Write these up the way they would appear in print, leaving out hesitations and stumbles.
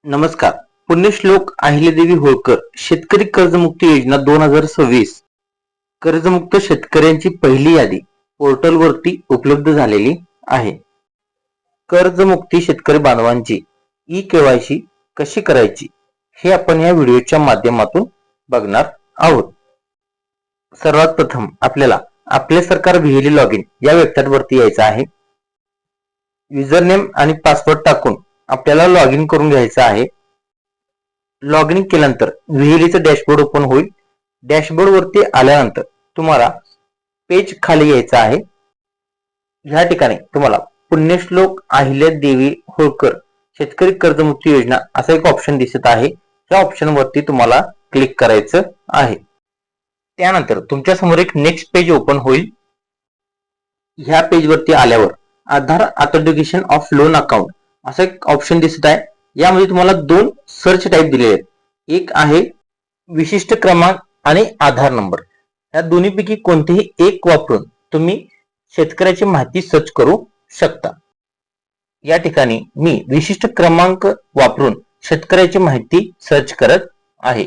नमस्कार. पुण्यश्लोक अहिल्यादेवी होळकर शेतकरी कर्जमुक्ती योजना 2026 कर्जमुक्त शेतकऱ्यांची पहिली यादी पोर्टलवरती उपलब्ध झालेली आहे. कर्जमुक्ती शेतकरी बांधवांची ई-केवायसी कशी करायची हे आपण या व्हिडिओच्या माध्यमातून बघणार आहोत. सर्वात प्रथम आपल्याला आपले सरकार व्हीएलई लॉगिन या वेबसाईटवरती यायचं आहे. युजरनेम आणि पासवर्ड टाकून आपल्याला लॉग इन करून घ्यायचं आहे. लॉग इन केल्यानंतर व्हीएलईचं डॅशबोर्ड ओपन होईल. डॅशबोर्ड वरती आल्यानंतर तुम्हाला पेज खाली यायचं आहे. ह्या ठिकाणी तुम्हाला पुण्यश्लोक अहिल्यादेवी होळकर शेतकरी कर्जमुक्ती योजना असा एक ऑप्शन दिसत आहे. या ऑप्शन वरती तुम्हाला क्लिक करायचं आहे. त्यानंतर तुमच्या समोर एक नेक्स्ट पेज ओपन होईल. ह्या पेज वरती आल्यावर आधार ऑथेंटिकेशन ऑफ लोन अकाउंट असं एक ऑप्शन दिसत आहे. यामध्ये तुम्हाला दोन सर्च टाईप दिलेले आहेत. एक आहे विशिष्ट क्रमांक आणि आधार नंबर. या दोन्हीपैकी कोणतेही एक वापरून तुम्ही शेतकऱ्याची माहिती सर्च करू शकता. या ठिकाणी मी विशिष्ट क्रमांक वापरून शेतकऱ्याची माहिती सर्च करत आहे.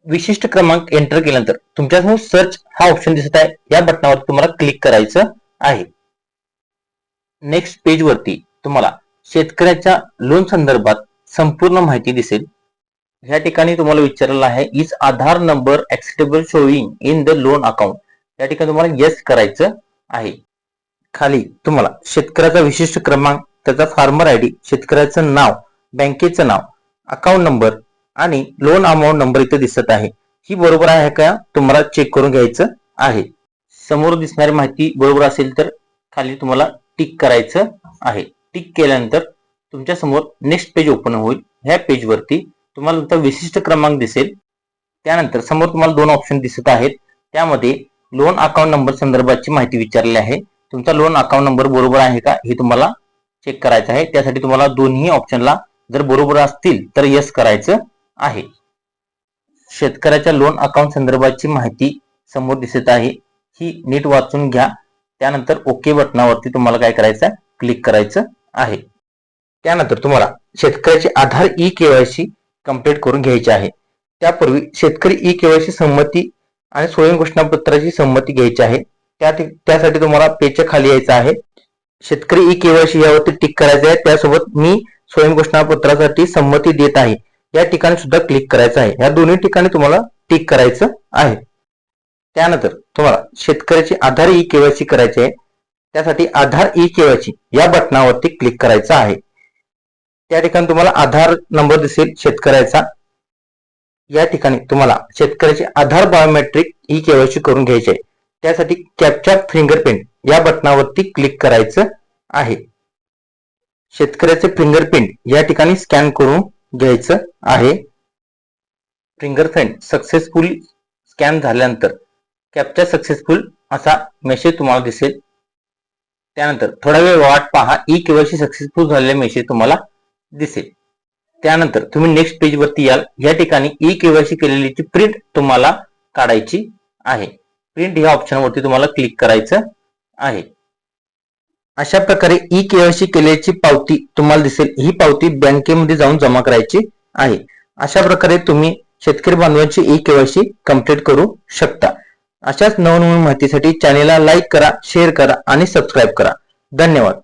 विशिष्ट क्रमांक एंटर केल्यानंतर तुमच्यासमोर सर्च हा ऑप्शन दिसत आहे. या बटनावर तुम्हाला क्लिक करायचं आहे. नेक्स्ट पेज वरती तुम्हाला शेतकऱ्याच्या लोन संदर्भात संपूर्ण माहिती दिसेल. या ठिकाणी तुम्हाला विचारलेलं आहे is Aadhaar number acceptable showing in the loan account. या ठिकाणी तुम्हाला येस करायचं आहे. खाली तुम्हाला शेतकऱ्याचा विशिष्ट क्रमांक, त्याचा फार्मर आयडी, शेतकऱ्याचं नाव, बँकेचं नाव, अकाउंट नंबर आणि लोन अमाऊंट नंबर इथे दिसत आहे. ही बरोबर आहे का तुम्हाला चेक करून घ्यायचं आहे. समोर दिसणारी माहिती बरोबर असेल तर खाली तुम्हाला टिक करायचं आहे. टिक केल्यानंतर तुमच्या समोर नेक्स्ट पेज ओपन होईल. ह्या पेज वरती तुम्हाला तुमचा विशिष्ट क्रमांक दिसेल. त्यानंतर समोर तुम्हाला दोन ऑप्शन दिसत आहेत. त्यामध्ये लोन अकाउंट नंबर संदर्भाची माहिती विचारलेली आहे. तुमचा लोन अकाउंट नंबर बरोबर आहे का हे तुम्हाला चेक करायचं आहे. त्यासाठी तुम्हाला दोन्ही ऑप्शनला जर बरोबर असतील तर यस करायचं आहे. शेतकऱ्याच्या लोन अकाउंट संदर्भाची माहिती समोर दिसत आहे. ही नीट वाचून घ्या. त्यानंतर ओके बटनावरती तुम्हाला काय करायचं आहे, क्लिक करायचं आहे. त्यानंतर तुम्हाला शेतकऱ्याची आधार ई-केवायसी कंप्लीट करून घ्यायची आहे. त्यापूर्वी शेतकरी ई-केवायसी संमती आणि स्वयं घोषणापत्राची संमती घ्यायची आहे. त्यासाठी तुम्हाला पेजच्या खाली यायचं आहे. शेतकरी ई-केवायसी यावरती टिक करायचं आहे. त्यासोबत मी स्वयं घोषणापत्रासाठी संमती देत आहे या ठिकाणी सुद्धा क्लिक करायचं आहे. या दोन्ही ठिकाणी तुम्हाला टिक करायचं आहे. त्यानंतर तुम्हाला शेतकऱ्याची आधार ई-केवायसी करायची आहे. त्यासाठी आधार ई-केवायसी या बटनावरती क्लिक करायचं आहे. त्या ठिकाणी तुम्हाला आधार नंबर दिसेल शेतकऱ्याचा. या ठिकाणी तुम्हाला शेतकऱ्याचे आधार बायोमेट्रिक ई-केवायसी करून घ्यायचे आहे. त्यासाठी कॅप्चा फिंगरप्रिंट या बटनावरती क्लिक करायचं आहे. शेतकऱ्याचे फिंगरप्रिंट या ठिकाणी स्कॅन करून घ्यायचं आहे. फिंगरप्रिंट सक्सेसफुली स्कॅन झाल्यानंतर कॅप्चा सक्सेसफुल असा मेसेज तुम्हाला दिसेल. त्यानंतर थोडा वेळ वाट पहा. ई-केवायसी सक्सेसफुल झालेला मेसेज तुम्हाला दिसेल. त्यानंतर तुम्ही नेक्स्ट पेज वरती याल. या ठिकाणी ई-केवायसी केलेलीची प्रिंट तुम्हाला काढायची आहे. प्रिंट या ऑप्शन वरती तुम्हाला क्लिक करायचं आहे. अशा प्रकारे ई-केवायसी केलेली पावती तुम्हाला दिसेल. ही पावती बँकेमध्ये जाऊन जमा करायची आहे. अशा प्रकारे तुम्ही शेतकरी बांधवांची ई-केवायसी कंप्लीट करू शकता. अशाच नवनवीन माहितीसाठी चॅनेलला लाईक करा, शेअर करा आणि सबस्क्राईब करा. धन्यवाद.